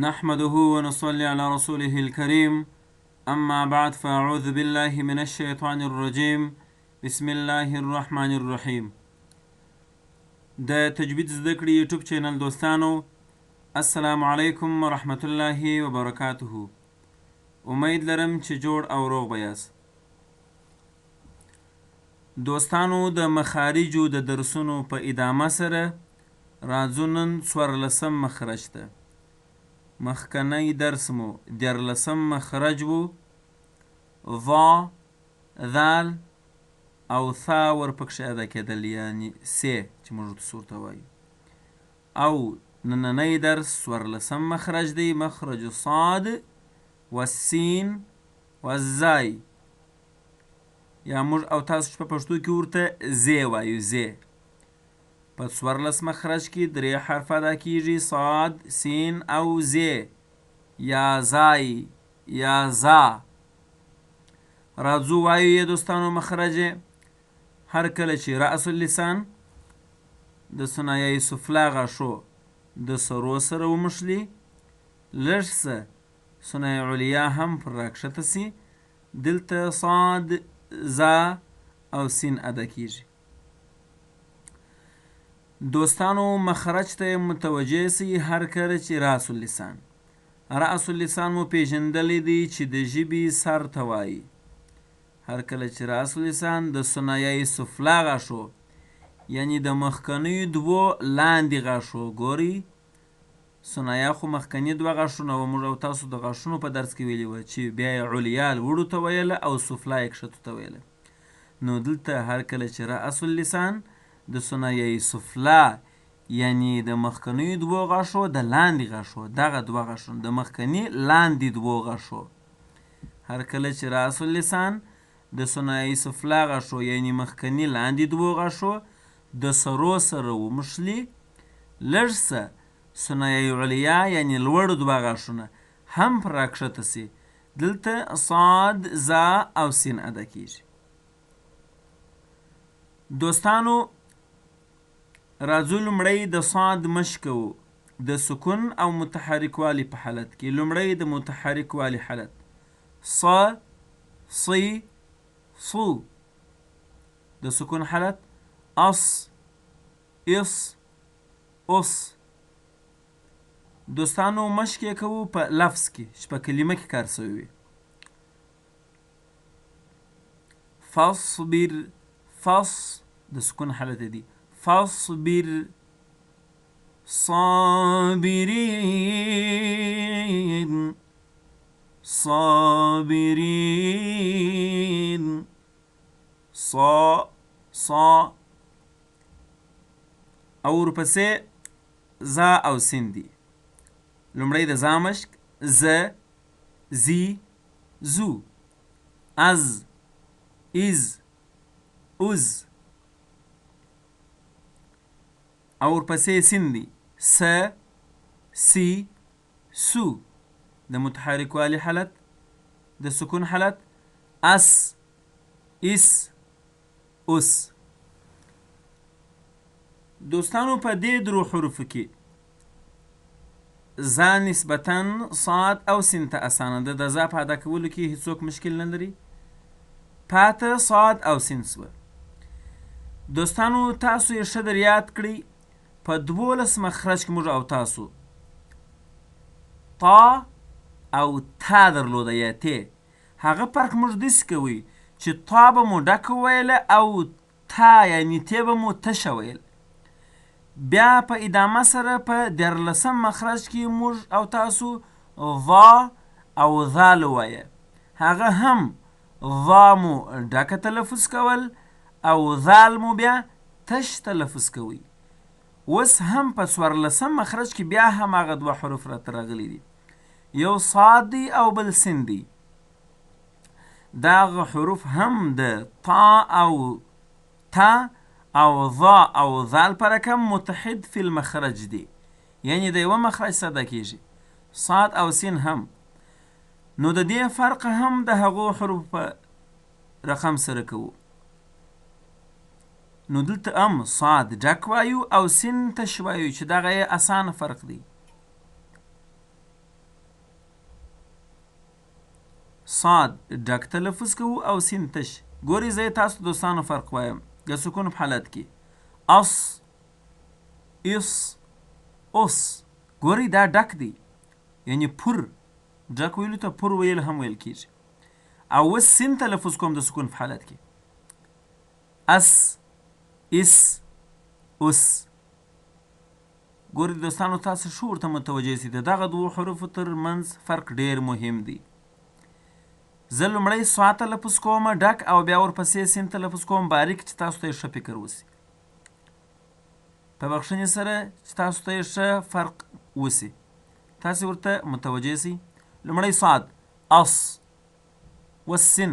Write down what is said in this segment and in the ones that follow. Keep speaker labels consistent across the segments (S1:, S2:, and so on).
S1: نحمده ونصلي على رسوله الكريم أما بعد فأعوذ بالله من الشيطان الرجيم بسم الله الرحمن الرحيم. د تجوید زده کړې یوټیوب چینل دوستانو، السلام علیکم ورحمة الله وبرکاته. امید لرم چې جوړ او روغ به یاست. دوستانو، د مخارجو د درسونو په ادامه سره راځو نن 14 مخرج ته. مخکنی درس مو 13 مخرج و، ضا، ذال او ثا ورپکښې ادا کېدل، یعنی سې چې موږ ورته سور ته وایو. او نننی درس 14 مخرج دی، مخرج صاد والسین والزای، یا موږ او تاسو چې په پښتو کې ورته زی وایو. زی په 14 مخرج کې 3 حرف ادا کیږي: صاد، سین او زی، یا زای یا زا. راځو وایو یې دوستانو مخرج. هر کله چې رأس اللسان د ثنایه سفلا غاښو د سرو سره ومښلي، لږ څه ثنایه علیا هم پر راکښته سي، دلته صاد، زا او سین ادا کیږي. دوستانو، مخرج ته متوجه سي هر کله چې رأس اللسان. رأس اللسان مو پیژندلی دی چې د ژبې سر ته وایي. هر کله چې رأس اللسان د ثنایه سفلا غاښو، یعنی د مخکنیو دوو لاندې غاښو، ګورئ ثنایه خو مخکني دوه غاښونه وه، موږ او تاسو د غاښونو په درس کې ویلي وه چې بیا یې علیا لوړو ته ویله او سفلا یې کښتو ته ویله. نو دلته هر کله چې رأس اللسان د ثنایه سفلا، یعنی د مخکنیو دوو غاښو د لاندې غاښو، دغه دوه غاښونه د مخکني لاندې دوو غاښو، هر کله چې رأس اللسان د ثنایه سفلا غاښو، یعنی مخکني لاندې دوو غاښو د سرو سره ومښلي، لږ څه ثنایه علیا یعنی لوړ دوه غاښونه هم پر راکښته سي، دلته صاد، زا او سین ادا کیږي. دوستانو، راځو لومړی د صاد مشق کوو د سکون او متحرک والي په حالت کې. لومړی د متحرک والي حالت: ص، صی، صو. د سکون حالت: اص، اص، اوس. دوستانو، مشق یې کوو په لفظ کې چې په کلمه کې کار سوی وي. فاصبر، فص د سکون حالت دی، فاصبر، صابرین، صابرین، صا، صا. او ورپسې زا او سین دی. لومړی د زا مشق: ز، زی، زو، از، از، اوز. او ورپسې سین دی: س، سی، سو. د متحرک والي حالت. د سکون حالت: اس، اس، اوس. دوستانو، په دې درو حروفو کې زا نسبتاً صاد او سین ته اسانه ده. د زا په ادا کولو کې هیڅوک مشکل نه لري. پاته صاد او سین سوه. دوستانو، تاسو یې ښه در یاد کړئ، په 12 مخرج کې موږ او تاسو تا او تا درلوده، یا تی. هغه فرق موږ داسې کوئ چې تا به مو ډکه ویله او تا یعنی تی به مو تشه ویل. بیا په ادامه سره په 14 مخرج کې موږ او تاسو ضا او ذال وایه. هغه هم ضا مو ډکه تلفظ کول او ذال مو بیا تش تلفظ کوئ. اوس هم په 14 مخرج کې بیا هم هغه دوه حروف راته راغلي دي، یو صاد دی او بل سین دی. دغه حروف هم د تا او تا او ضا او ذال په رقم متحد فی المخرج دی، یعنی د یوه مخرج څخه ادا کیږي، صاد او سین هم. نو د دې فرق هم د هغو حروف په رقم سره کوو. نو دلته هم صاد ډک وایو او سین تش وایو چې دغه یې اسانه فرق دی. صاد ډک تلفظ کوو او سین تش. ګورئ زه تاسو دوستانو فرق وایم د سکون په حالت کې اس اس اوس. ګورئ دا ډک دی یعنی پر ډک ویلو ته پر ویل هم ویل کیږي. او اوس سین تلفظ کوم د سکون په حالت کې اس اس اوس. ګورئ دوستانو تاسو ښه ورته متوجه سئ د دغه دوو حروفو تر منځ فرق ډیر مهم دی. زه لومړی سوا تلفظ کوم ډک او بیا ورپسې سین تلفظ کوم باریک چې تاسو ته یې ښه فکر وسي. په بخښنې سره چې تاسو ته یې ښه فرق وسي تاسې ورته متوجه سئ. لومړی صاد اس والسین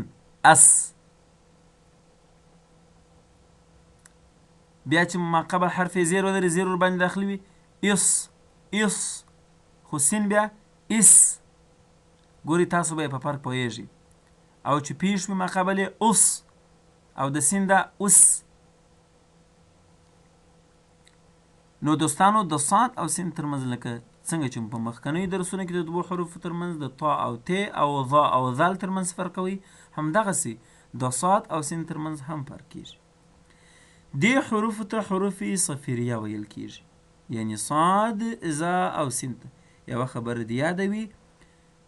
S1: اس. بیا چې ما قبل حرف زیر ولري زیر ورباندې داخلي وي اس اس خو سین بیا اس. ګورئ تاسو به یې په فرق پوهیږئ. او چې پیش وي ما قبل یې اوس او د سین دا اوس. نو دوستانو د صاد او سین ترمنځ لکه څنګه چې په مخکنیو درسونو کې د دوو حروفو ترمنځ د طا او ت او ظا او ذال ترمنځ فرق کوي همدغسې د صاد او سین ترمنځ هم فرق کیږي. دې حروفو ته حروف صفیریه ویل کیږي. یعنی صاد ذا او سین ته یوه خبره دې یاده وي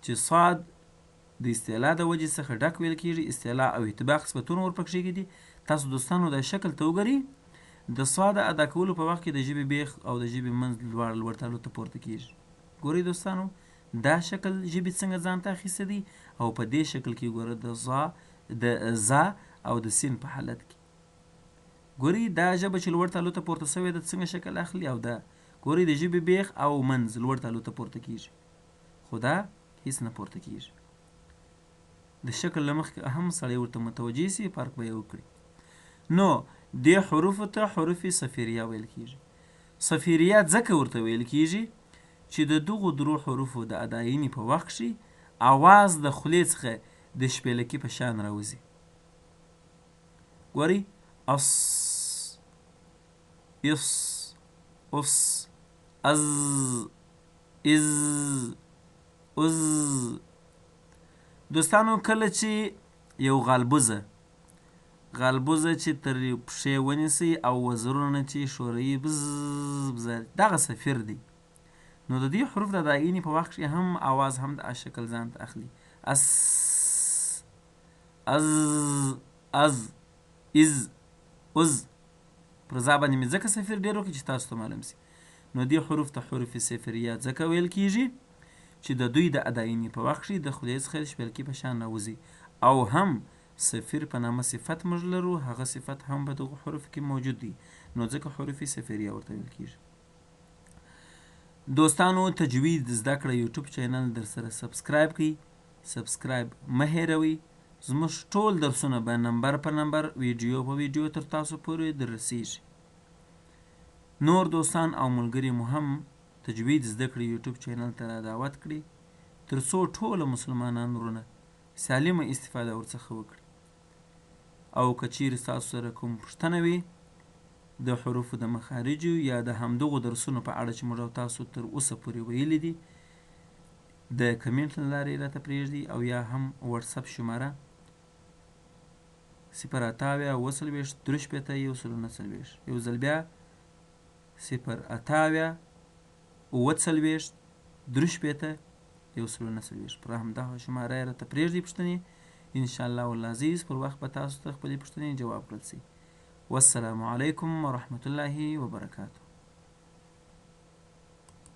S1: چې صاد د استعلا د وجې څخه ډک ویل کیږي. استعلا او اطباق صفتونه ورپکښې دي. تاسو دوستانو دا شکل ته وګورئ د صاد ادا کولو په وخت کې د ژبې بیخ او د ژبې منځ دواړه لوړ تالو ته پورته کیږي. ګورئ دوستانو دا شکل ژبې څنګه ځان ته اخیستی دی او په دې شکل کې ګوره د ذا او د سین په حالت کې. ګورئ دا ژبه چې لوړ تالو ته پورته سوې ده څنګه شکل اخلي او دا ګورئ د ژبې بیخ او منځ لوړ تالو ته پورته کیږي خو دا هیڅ نه پورته کیږي. د شکل له مخکې هم سړی ورته متوجه سي فرق به یې وکړي. نو دې حروفو ته حروف صفیریه ویل کیږي. صفیریه ځکه ورته ویل کیږي چې د دغو درو حروفو د اداینې په وخت کښې اواز د خولې څخه د شپېلکي په شان راوځي. ګورئ اس اس اوس از از اوز. دوستانو کله چې یو غالبوزه چې تر پښې ونیسئ او وزرونه چې ښوروي بز بز دغه صفیر دی. نو د دې حروف د اداینې په وخت کې هم اواز هم د شکل ځان ته اخلي. اس از از از اوز. پر ځا باندې مې ځکه صفیر ډېر وکړي چې تاسو ته معلوم سي. نو دې حروف ته حروف صفریه ځکه ویل کیږي چې د دوی د اداینې په وخت کې د خولې څخه د شپېلکي په شان راوځي او هم صفر په نامه صفت موږ لرو هغه صفت هم په دغو حروفو کې موجود دی. نو ځکه حروف صفریه ورته ویل کیږي. دوستانو تجوید زده کړه یوټیوب چینل در سره سبسکرایب کړئ. سبسکرایب مه هیروئ. زموږ ټول درسونه به نمبر په نمبر ویډیو په ویډیو تر تاسو پورې در رسیږي. نور دوستان او ملګري مو هم تجوید زده کړې یوټیوب چینل ته را دعوت کړي تر څو ټوله مسلمانان وروڼه سالمه استفاده ورڅخه وکړي. او که چیرې ستاسو سره کوم پوښتنه وي د حروفو د مخارجو یا د همدغو درسونو په اړه چې موږ او تاسو تر اوسه پورې ویلي دي د کمنټ له لارې راته پرېږدئ او یا هم وټساپ شماره 0 اووه 43 149 یو ځل بیا 0 اووه 43 149 پر همدغه شماره یې راته پرېږدئ پوښتنې. انشاءالله والعزیز پر وخت به تاسو ته خپلې پوښتنې جواب کړل سي. والسلام علیکم ورحمة الله وبرکاته.